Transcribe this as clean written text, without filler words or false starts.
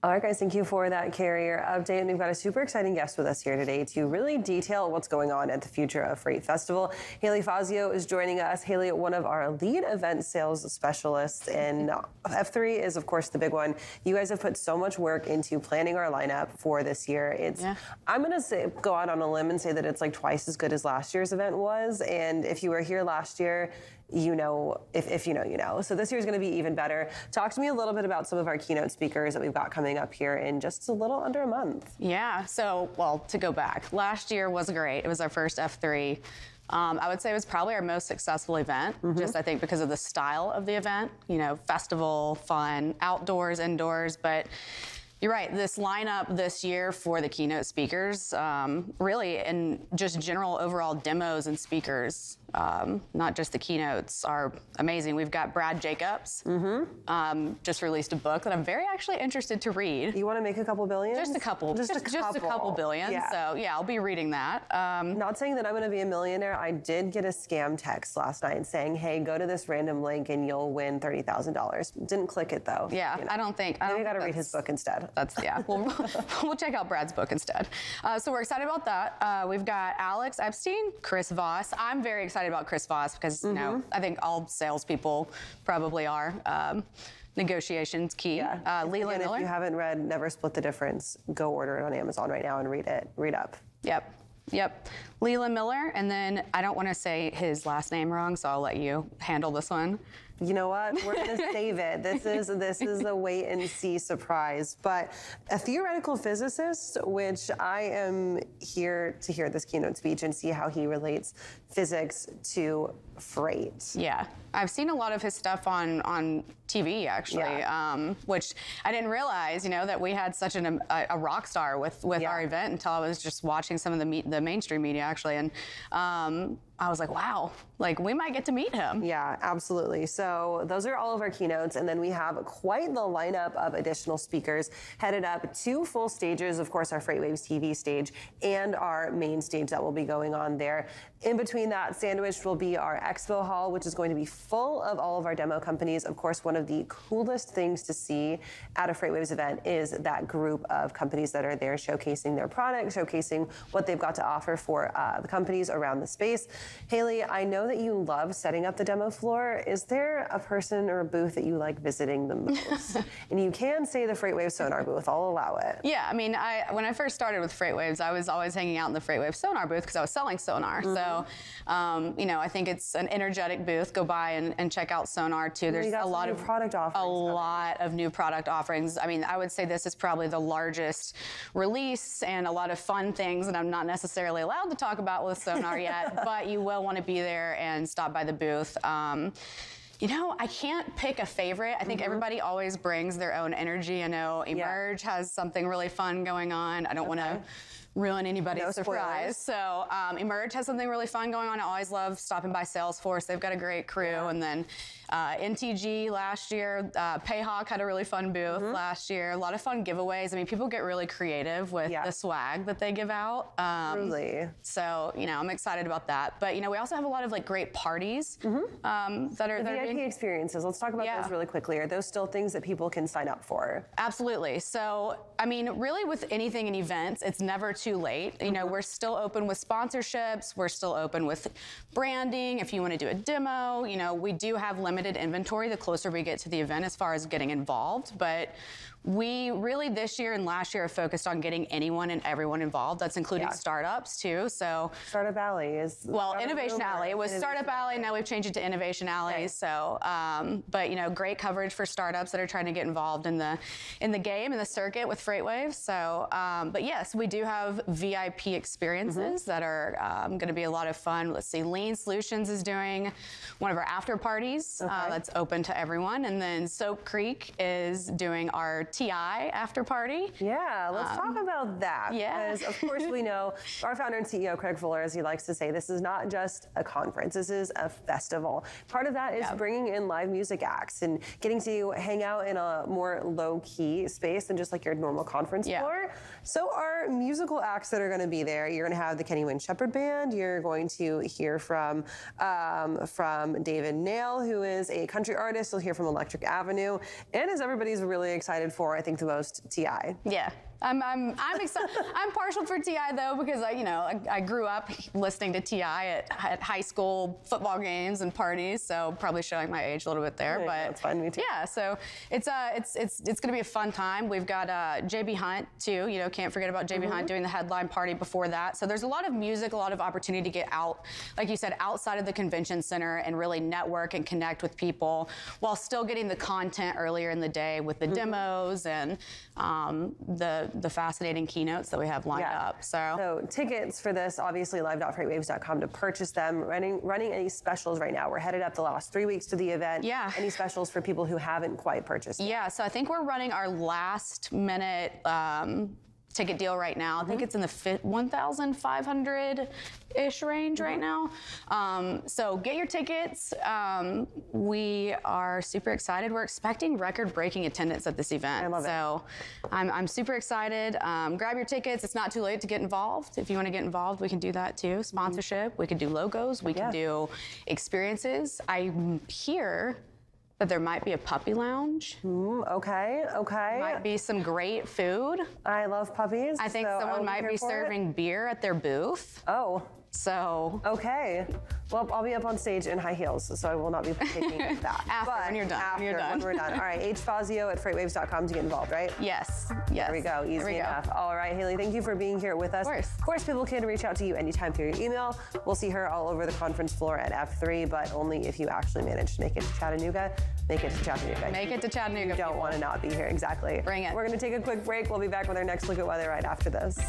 All right, guys, thank you for that carrier update. And we've got a super exciting guest with us here today to really detail what's going on at the Future of Freight Festival. Haley Fazio is joining us. Haley, one of our lead event sales specialists, and F3 is, of course, the big one. You guys have put so much work into planning our lineup for this year. I'm going to go out on a limb and say that it's like twice as good as last year's event was. And if you were here last year, you know, if you know, you know. So this year's going to be even better. Talk to me a little bit about some of our keynote speakers that we've got coming up here in just a little under a month. Yeah, so, well, to go back, last year was great. It was our first F3. I would say it was probably our most successful event, just I think because of the style of the event, you know, festival, fun, outdoors, indoors, but you're right, this lineup this year for the keynote speakers, really, and just general overall demos and speakers, not just the keynotes, are amazing. We've got Brad Jacobs, just released a book that I'm very actually interested to read. You want to make a couple billion? Just a couple. Just a couple billion. Yeah. So yeah, I'll be reading that. Not saying that I'm going to be a millionaire. I did get a scam text last night saying, "Hey, go to this random link and you'll win $30,000." Didn't click it though. Yeah, you know. I don't think. Maybe got to read his book instead. We'll check out Brad's book instead. So we're excited about that. We've got Alex Epstein, Chris Voss. I'm very excited about Chris Voss because you know I think all salespeople probably are. Negotiations key. Yeah. Leland Miller. If you haven't read Never Split the Difference, go order it on Amazon right now and read it. Read up. Yep. Leland Miller, and then I don't want to say his last name wrong, so I'll let you handle this one. You know what? We're going to save it. This is a wait and see surprise. But a theoretical physicist, which I am here to hear this keynote speech and see how he relates physics to freight. Yeah, I've seen a lot of his stuff on TV actually, which I didn't realize, you know, that we had such a rock star with our event until I was just watching some of the mainstream media actually, and I was like, wow, like we might get to meet him. Yeah, absolutely. So those are all of our keynotes, and then we have quite the lineup of additional speakers headed up 2 full stages, of course, our FreightWaves TV stage and our main stage that will be going on there. In between that, sandwiched will be our expo hall, which is going to be full of all of our demo companies. Of course, one of the coolest things to see at a FreightWaves event is that group of companies that are there showcasing their products, showcasing what they've got to offer for the companies around the space. Haley, I know that you love setting up the demo floor. Is there a person or a booth that you like visiting the most? And you can say the FreightWaves Sonar booth. I'll allow it. Yeah, I mean, when I first started with FreightWaves, I was always hanging out in the FreightWaves Sonar booth because I was selling sonar. So, you know, I think it's an energetic booth. Go by and check out Sonar too. There's a lot of product offerings. A lot of new product offerings. I mean, I would say this is probably the largest release and a lot of fun things that I'm not necessarily allowed to talk about with Sonar yet, but you will want to be there and stop by the booth. You know, I can't pick a favorite. I think everybody always brings their own energy. I know Emerge has something really fun going on. I don't want to ruin anybody's surprise. So Emerge has something really fun going on. I always love stopping by Salesforce. They've got a great crew. And then NTG last year, Payhawk had a really fun booth last year. A lot of fun giveaways. I mean, people get really creative with the swag that they give out. Really. So, you know, I'm excited about that. But, you know, we also have a lot of like great parties that are VIP experiences. Let's talk about those really quickly. Are those still things that people can sign up for? Absolutely. So, I mean, really with anything in events, it's never too late. You know, we're still open with sponsorships. We're still open with branding. If you want to do a demo, you know, we do have limited inventory the closer we get to the event as far as getting involved. But we really this year and last year are focused on getting anyone and everyone involved. That's including startups too. So Startup Alley is Innovation Alley. It was Startup Alley. Now we've changed it to Innovation Alley. Okay. So, but you know, great coverage for startups that are trying to get involved in the game, in the circuit with FreightWaves. So, but yes, we do have VIP experiences that are going to be a lot of fun. Let's see, Lean Solutions is doing one of our after parties that's open to everyone, and then Soap Creek is doing our TI after party. Yeah, let's talk about that. Yeah. Because, of course, we know our founder and CEO, Craig Fuller, as he likes to say, this is not just a conference. This is a festival. Part of that is bringing in live music acts and getting to hang out in a more low-key space than just like your normal conference floor. So our musical acts that are going to be there, you're going to have the Kenny Wayne Shepherd Band. You're going to hear from David Nail, who is a country artist. You'll hear from Electric Avenue. And as everybody's really excited for, for, I think, the most TI. Yeah. I'm excited. I'm partial for TI though, because I grew up listening to TI at high school football games and parties, so probably showing my age a little bit there. But that's fine, me too. Yeah, so it's gonna be a fun time. We've got JB Hunt too. Can't forget about JB Hunt doing the headline party before that. So there's a lot of music, a lot of opportunity to get out, like you said, outside of the convention center and really network and connect with people while still getting the content earlier in the day with the demos and the fascinating keynotes that we have lined up. So tickets for this, obviously live.freightwaves.com to purchase them. Running any specials right now? We're headed up the last 3 weeks to the event. Yeah. Any specials for people who haven't quite purchased yet? Yeah, so I think we're running our last minute ticket deal right now. I think it's in the 1,500-ish range right now. So get your tickets. We are super excited. We're expecting record-breaking attendance at this event. I love it. So I'm super excited. Grab your tickets. It's not too late to get involved. If you want to get involved, we can do that too. Sponsorship. We can do logos. We can do experiences. I hear that there might be a puppy lounge. Okay. Might be some great food. I love puppies. I think someone might be serving beer at their booth. Oh. So. Okay. Well, I'll be up on stage in high heels, so I will not be taking that. When you're done. When we're done. All right, Fazio at freightwaves.com to get involved, right? Yes. There we go. Easy enough. All right, Haley, thank you for being here with us. Of course, people can reach out to you anytime through your email. We'll see her all over the conference floor at F3, but only if you actually manage to make it to Chattanooga. Make it to Chattanooga. Make it to Chattanooga. You don't want to not be here. Exactly. Bring it. We're going to take a quick break. We'll be back with our next look at weather right after this.